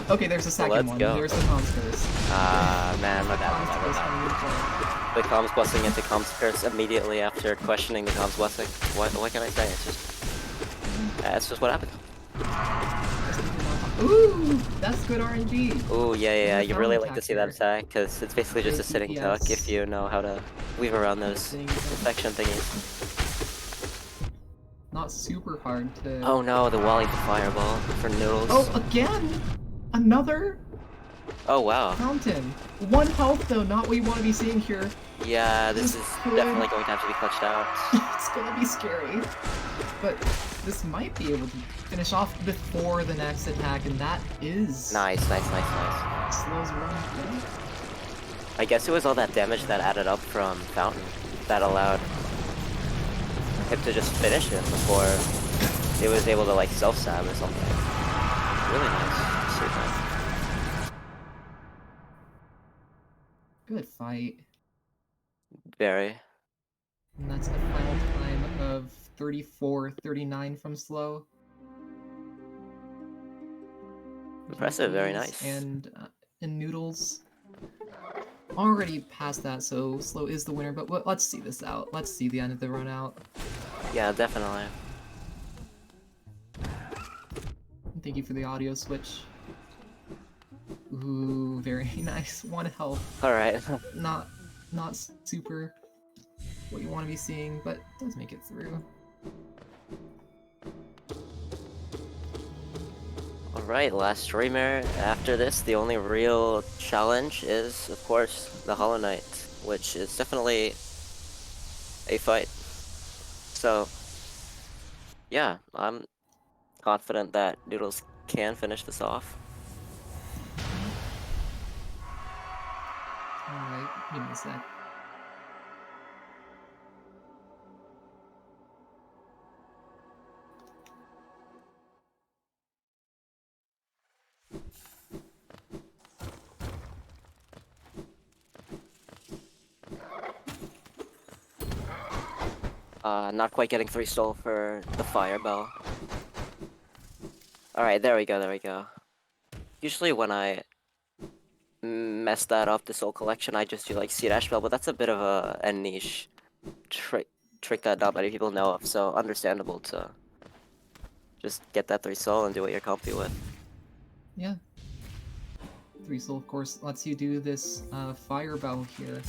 Okay, there's a second Let's one. go. There's the comms curse. Ah, man, my bad, my Comms bad, my curse bad. coming into play. The comms blessing into comms curse immediately after questioning the comms blessing. What can I say? It's just what happened. Ooh, that's good RNG. Ooh, yeah, And the you really counter like to see that attack attack, because it's basically just a Great sitting DPS. duck if you know how to weave around those Sitting- infection thingies. Not super hard to. Oh no, the Wally the Fireball for Noodles. Oh, again! Another Oh wow. fountain. 1 health though, not what you want to be seeing here. Yeah, this This is could- definitely going to have to be clutched out. It's gonna be scary. But this might be able to finish off before the next attack, and that is Nice. Slow's run. I guess it was all that damage that added up from Fountain that allowed him to just finish him before it was able to like self-sab or something. Really nice. Super nice. Good fight. Very. And that's the final time of 34-39 from Slow. Impressive, very GPs nice. And Noodles already past that, so Slow is the winner. But let's see this out. Let's see the end of the run out. Yeah, definitely. Thank you for the audio switch. Ooh, very nice. 1 health. Alright. Not super what you want to be seeing, but does make it through. Alright, last streamer. After this, the only real challenge is, of course, the Hollow Knight, which is definitely a fight. So, yeah, I'm confident that Noodles can finish this off. Alright, give me a sec. Not quite getting 3 stole for the fireball. Alright, there we go. Usually when I mess that up, the soul collection, I just do like C-dash spell, but that's a bit of a niche trick that not many people know of, so understandable to just get that 3 soul and do what you're comfy with. Yeah. 3 soul, of course, lets you do this fireball here.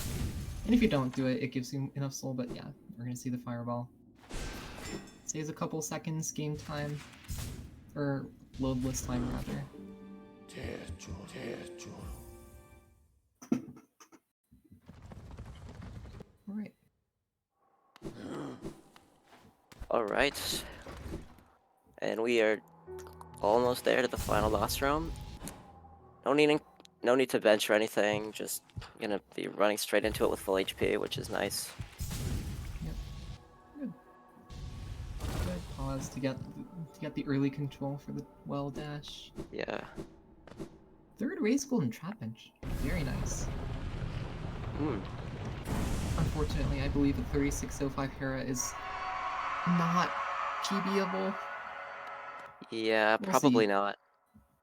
And if you don't do it, it gives you enough soul, but yeah, we're gonna see the fireball. Saves a couple seconds game time. Or loadless time, rather. Alright. Alright. And we are almost there to the final boss room. No need to bench or anything, just gonna be running straight into it with full HP, which is nice. Good. Good pause to get the early control for the well dash. Yeah. Third race golden trap bench. Very nice. Hmm. Unfortunately, I believe the 3605 Hera is not PBable. Yeah, We'll probably see. not.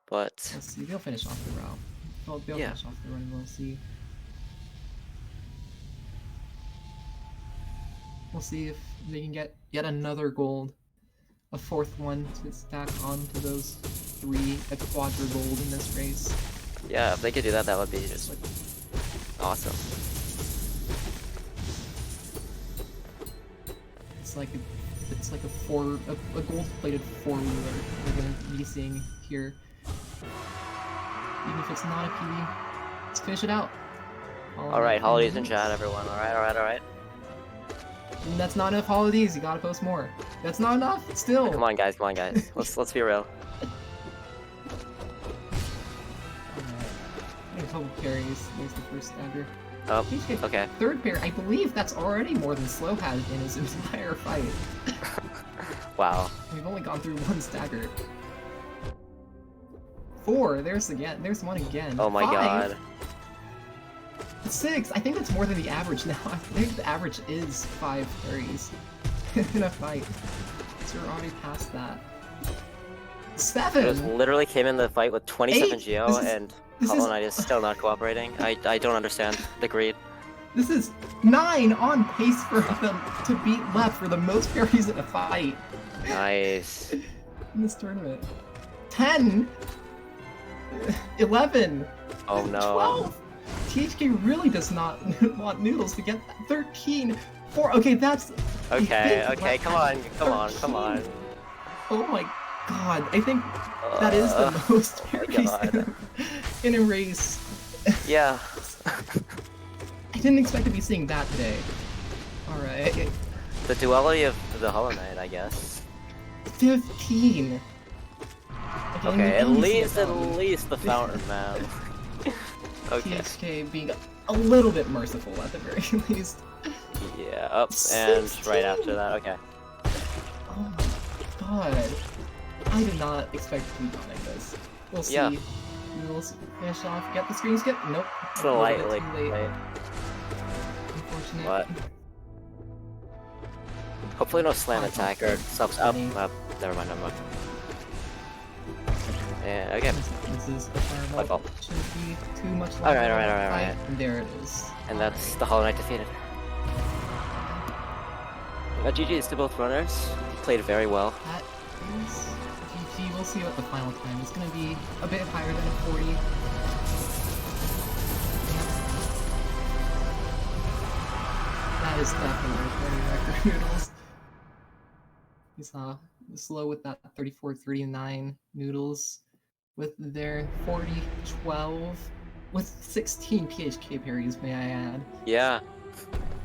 But Let's see. They'll finish off the route. They'll Yeah. finish off the run. We'll see. We'll see if they can get yet another gold. A fourth one to stack onto those 3, a quadra gold in this race. yeah, if they could do that, that would be just like awesome. It's like a gold-plated 4-wheeler we're gonna be seeing here. Even if it's not a PB, let's finish it out. Alright, holidays in chat, everyone. Alright. And that's not enough holidays. You gotta post more. That's not enough. Still. Come on, guys. Let's be real. Total carries. There's the first stagger. Oh, okay. Third pair. I believe that's already more than Slow had in his entire fight. Wow. We've only gone through 1 stagger. 4. There's one again. Oh my 5. god. 6. I think that's more than the average now. I think the average is 5 parries in a fight. So we're already past that. 7. It was literally came in the fight with 27 8. Geo and Hollow Knight is still not cooperating. I don't understand the greed. This is 9 on pace for them to beat left for the most parries in a fight Nice. in this tournament. 10. 11. Oh no. 12. THK really does not want Noodles to get that. 13. 4. Okay, that's. Okay, come on. Oh my god, I think that is the most parries in a race. Yeah. I didn't expect to be seeing that today. Alright. The duality of the Hollow Knight, I guess. 15. Okay, at least the fountain, man. Okay. THK being a little bit merciful at the very least. Yeah, up and right after that, okay. Oh my god. I did not expect to be done like this. We'll see. Yeah. We will finish off. Get the screen skip? Nope. It's a light, too like, late. late. Unfortunate. What? Hopefully no slam attack or subs up. Never mind. Yeah, okay. This is the fireball. My fault. Shouldn't be too much longer. Alright. And there it is. And that's the Hollow Knight defeated. GG's to both runners. Played very well. That is GG. We'll see what the final time is going to be. A bit higher than a 40. That is definitely a 40 record Noodles. We saw slow with that 34-39 Noodles with their 40-12 with 16 PHK parries, may I add. Yeah.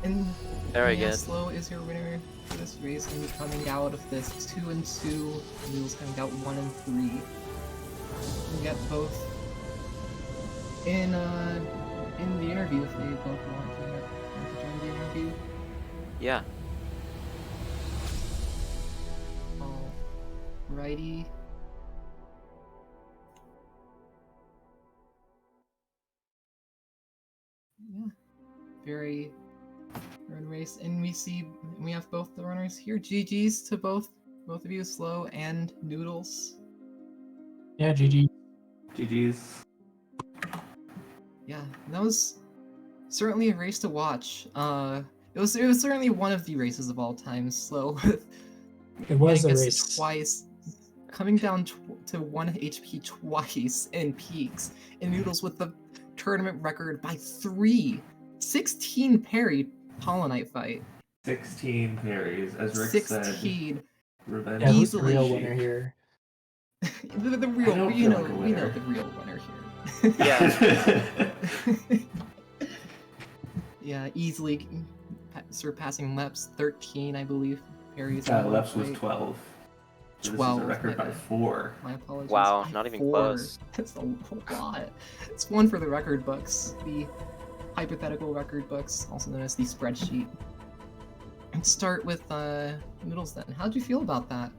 And Very yeah, good. Slow is your winner for this race, and coming out of this 2-2. Noodles coming out 1-3. We get both in the interview if they both want to join the interview. Yeah. Alrighty. Yeah. Very run race, and we have both the runners here. GG's to both of you, Slow and Noodles. Yeah, GG. GG's. Yeah, that was certainly a race to watch. It was certainly one of the races of all time. Slow with It was a getting us race. twice, coming down to 1 HP twice in peaks, and Noodles with the tournament record by 3. 16 parry Polonite fight. 16 parries, as Rick 16. said. Revenge. Yeah, who's the Easily. real winner here? the I real, don't we feel know, like a we know winner. the real winner here. Yeah. Yeah, easily surpassing Lep's 13, I believe. Parries. Leps was 12. So 12. This is a record my by bad. 4. My apologies. Wow, By not even 4. close. That's a lot. It's one for the record books, the hypothetical record books, also known as the spreadsheet. Let's start with Noodles then. How'd you feel about that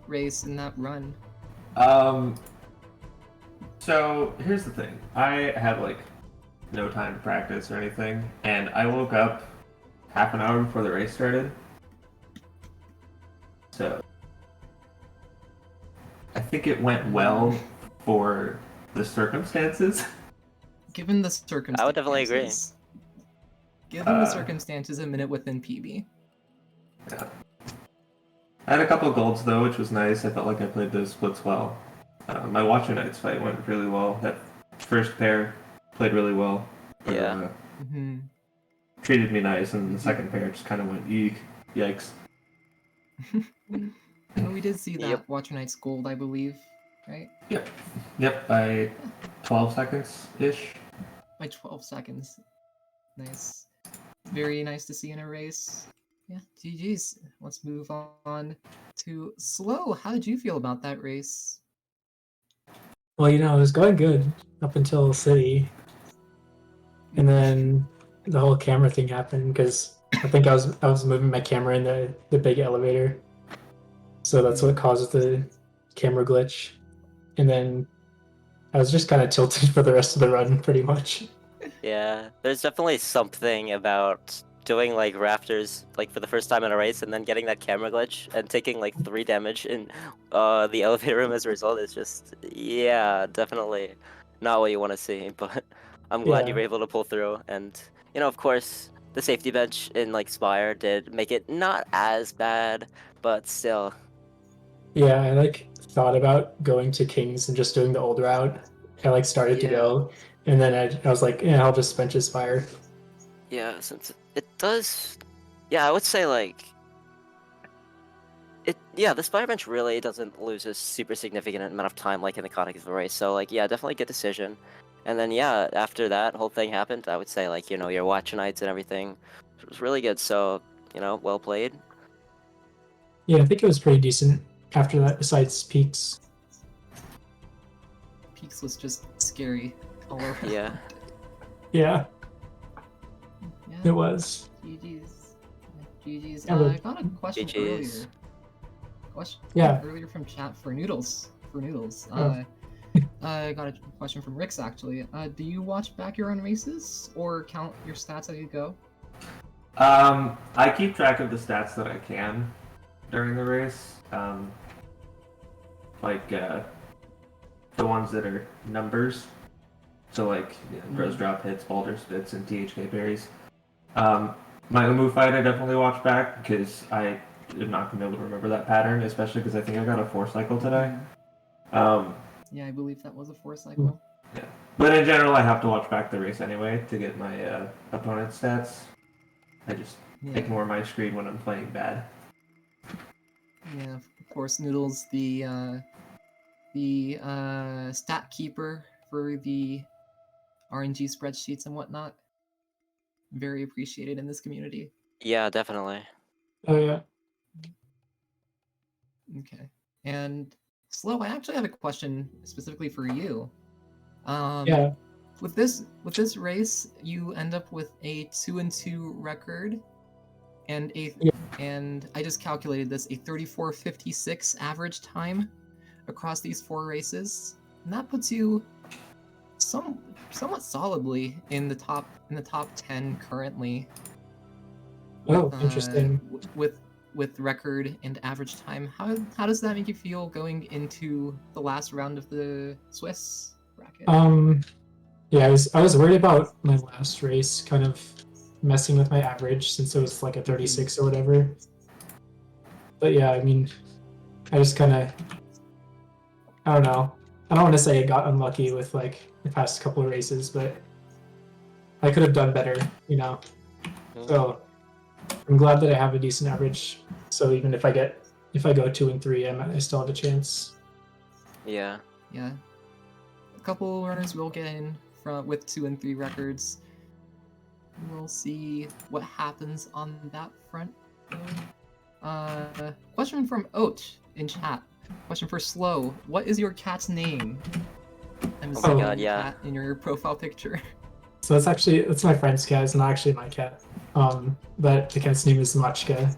race and that run? So here's the thing. I had like no time to practice or anything, and I woke up half an hour before the race started. So I think it went well for the circumstances. Given the circumstances. I would definitely agree. Given the circumstances, a minute within PB. Yeah. I had a couple of golds though, which was nice. I felt like I played those splits well. My Watcher Knights fight went really well. That first pair played really well. Yeah. Treated me nice, and the second pair just kind of went eek. Yikes. And we did see that Yep. Watcher Knight's gold, I believe, right? Yep, by 12 seconds-ish. By 12 seconds. Nice. Very nice to see in a race. Yeah, GG's. Let's move on to Slow. How did you feel about that race? Well, it was going good up until City, and then the whole camera thing happened because I think I was moving my camera in the big elevator, so that's what caused the camera glitch, and then I was just kind of tilted for the rest of the run, pretty much. Yeah, there's definitely something about doing like rafters like for the first time in a race and then getting that camera glitch and taking like 3 damage in the elevator room as a result is just, yeah, definitely not what you want to see, but I'm glad you Yeah. were able to pull through. And of course the safety bench in like Spire did make it not as bad, but still. Yeah, I thought about going to Kings and just doing the old route. I started to Yeah. go, and then I was like, yeah, I'll just bench Aspire. Yeah, since it does, yeah, I would say like the Spire bench really doesn't lose a super significant amount of time like in the context of the race. So like, yeah, definitely good decision. And then yeah, after that whole thing happened, I would say like, your Watcher Knights and everything was really good. So, well played. Yeah, I think it was pretty decent after that, besides Peaks. Peaks was just scary all around. Yeah. Yeah, Yeah, it was. GG's. GG's. Yeah, I got a question GG's. earlier from chat for Noodles. Oh. I got a question from Rix actually. Do you watch back your own races or count your stats as you go? I keep track of the stats that I can during the race. The ones that are numbers. So Rose Drop hits, Boulder Spits, and THK parries. My Umu fight I definitely watch back because I am not going to be able to remember that pattern, especially because I think I got a 4-cycle today. Yeah, I believe that was a 4-cycle. Yeah. But in general, I have to watch back the race anyway to get my opponent's stats. I just ignore my screen when I'm playing bad. Yeah, of course, Noodles, the stat keeper for the RNG spreadsheets and whatnot. very appreciated in this community. Yeah, definitely. Oh yeah. Okay. And Slow, I actually have a question specifically for you. Yeah. With this race, you end up with a 2-2 record, and Yeah. and I just calculated this, a 34:56 average time across these 4 races, and that puts you somewhat solidly in the top 10 currently. Oh, interesting. With record and average time. How does that make you feel going into the last round of the Swiss bracket? Yeah, I was worried about my last race kind of messing with my average since it was like a 36 or whatever. But yeah, I mean, I just kind of, I don't know. I don't want to say I got unlucky with like the past couple of races, but I could have done better, you know. So I'm glad that I have a decent average. So even if I go 2 and 3, I still have a chance. Yeah. Yeah. A couple runners will get in with 2 and 3 records. We'll see what happens on that front, though. Question from Oat in chat. Question for Slow. What is your cat's name? I'm Oh my seeing god, your yeah. cat in your profile picture. So that's my friend's cat. It's not actually my cat. But the cat's name is Machka.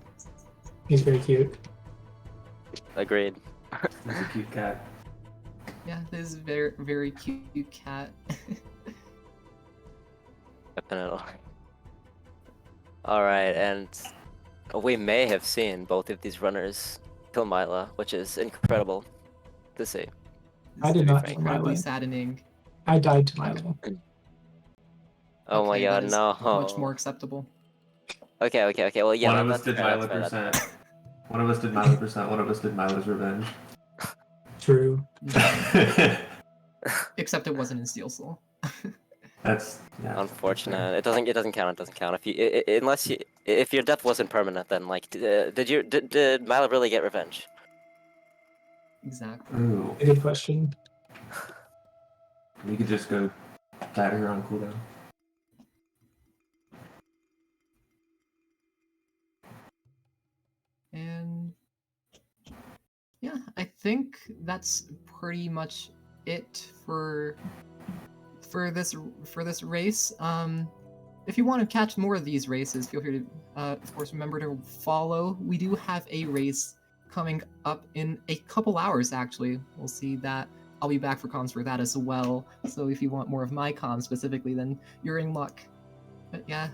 He's very cute. Agreed. He's a cute cat. Yeah, this is very very cute cat. Definitely. Alright, and we may have seen both of these runners kill Mila, which is incredible to see. I This did is not kill incredibly Milo. saddening. I died to Milo. Oh my Okay, god, that is no. much more acceptable. Okay, well, yeah, One of us that's did fair, that's Milo fair, that's fair. percent. One of us did Milo percent. One of us did Milo's revenge. True. Except it wasn't in Steel Soul. That's yeah. Unfortunate. It doesn't count. It doesn't count. If your death wasn't permanent, then like, did Milo really get revenge? Exactly. Ooh, A good question. we could just go batter her on cooldown. And yeah, I think that's pretty much it for this race. If you want to catch more of these races, feel free to, of course, remember to follow. We do have a race coming up in a couple hours, actually. We'll see that. I'll be back for comms for that as well. So if you want more of my comms specifically, then you're in luck. But yeah,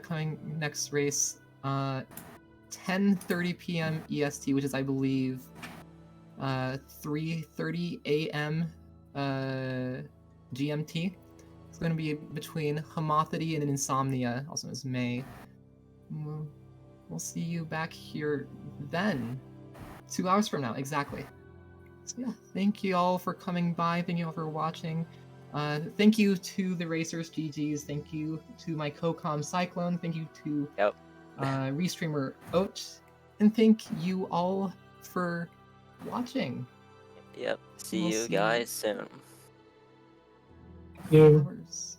coming next race, 10:30 p.m. EST, which is, I believe, 3:30 a.m. GMT. It's going to be between Homothety and Insomnia, also known as May. We'll see you back here then. 2 hours from now, exactly. So yeah, thank you all for coming by. Thank you all for watching. Thank you to the racers, GGs. Thank you to my co-com Cyclone. Thank you to restreamer Oat. And thank you all for watching. Yep. See We'll you see guys soon. You. Hours.